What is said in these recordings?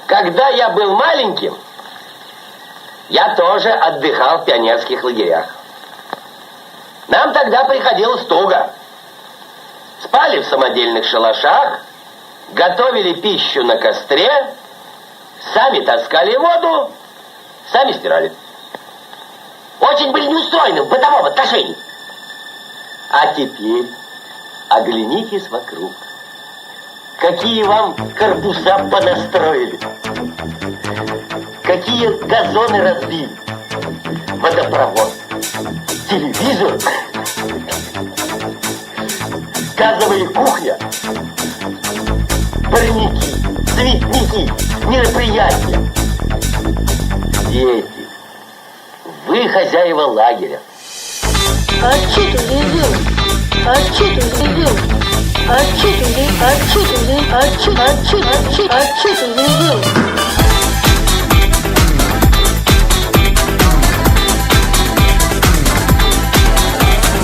Когда я был маленьким, я тоже отдыхал в пионерских лагерях. Нам тогда приходилось туго. Спали в самодельных шалашах, готовили пищу на костре, сами таскали воду, сами стирали. Очень были неустроены в бытовом отношении. А теперь оглянитесь вокруг. Какие вам корпуса понастроили. Какие газоны разбили. Водопровод. Телевизор. Газовая кухня. Парники. Цветники. Мероприятия. Дети. Вы хозяева лагеря. А что ты лежал? А что ты лежал? А что ты лежал? А что ты лежал?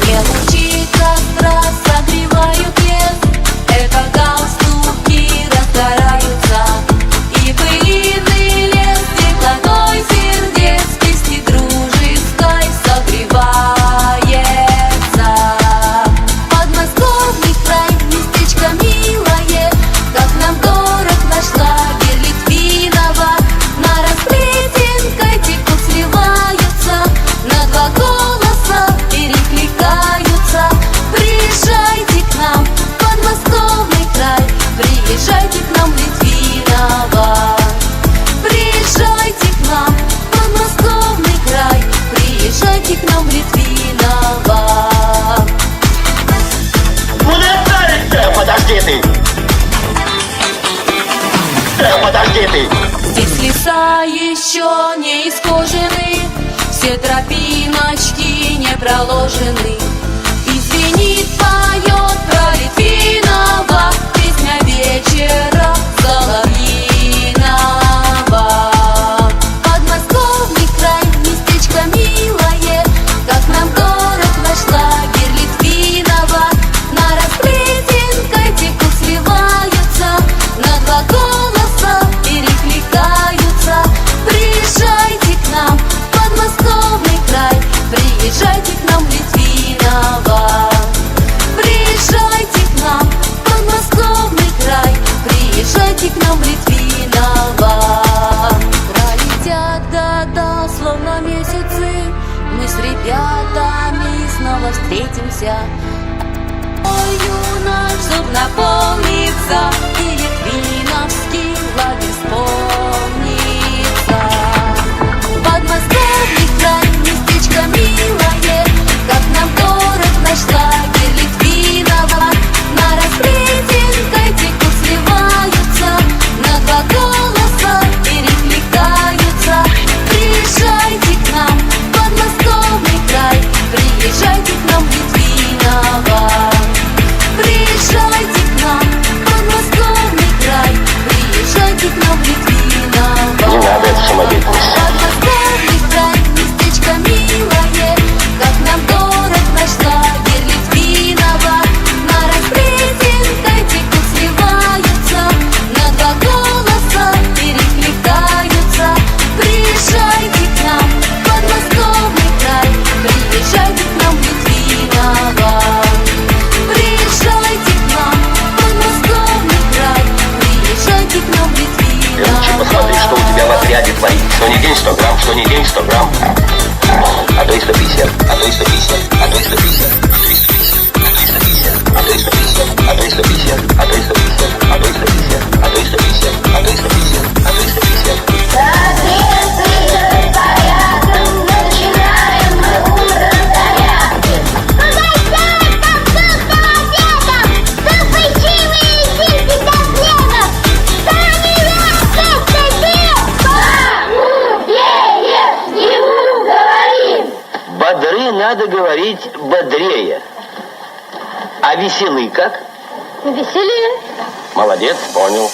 Не лучи костра согревают лес, это галстуки разгораются, и былиный лес теплотой сердец песни дружеской согревается. Подмосковный край, местечко милое, как нам дорог наш лагерь Литвинова. На расплетенкой текут, сливаются, на два голоса перекликаются. Приезжайте к нам, подмосковный край, приезжайте к нам, Литвинова. Приезжайте к нам, подмосковный край, приезжайте к нам, Литвинова. Куда отправить-то? Подожди ты! Подожди ты! Здесь леса еще не искожены, все тропиночки не проложены. И звенит, поет про Литвинова песня вечера соловьиного. Подмосковный край, местечко милое, как нам дорог наш лагерь Литвинова. На расплетенкой текут, сливаются, на два голоса перекликаются. Приезжайте к нам, подмосковный край, приезжайте к нам, Литвинова. Приезжайте к нам, подмосковный край, приезжайте к нам, Литвинова. Пролетят года, словно месяцы, мы с ребятами снова встретимся. Ой, наш зуб наполнится, и литвиновский лагерь вспомнится. Подмосковный край, местечко милое, как нам дорог наш лагерь Литвинова. На расплетенкой текут, сливаются, на два голоса перекликаются. Приезжайте к нам, подмосковный край, приезжайте к нам, Литвинова. Приезжайте к нам, подмосковный край, приезжайте к нам, Литвинова. Не надо это самодеятельность. Подмосковный край, местечко милое, как нам дорог наш лагерь Литвинова. На расплетенкой текут, сливаются, на два голоса перекликаются. Приезжайте к нам, подмосковный край, приезжайте к нам, Литвинова. Приезжайте к нам, подмосковный край, приезжайте к нам, Литвинова. Лучше посмотри, что у тебя в отряде творится. Что не день 100 грамм, что не день 100 грамм. А то и 150, а то и 150, а то и 150, а то и 150, а то и 150, а то и 150, а то и 150, а то и 150, а то и 150, а то и 150, а то и 150, а то и 150. Соответствует порядкам, начинаем мы утром зарядки. Угощаем там вкусным обедом, супы-чивы и сиськи до хлеба. Сами ляжем, ему говорим. Бодры надо говорить бодрее. А веселый как? Веселее. Молодец, понял.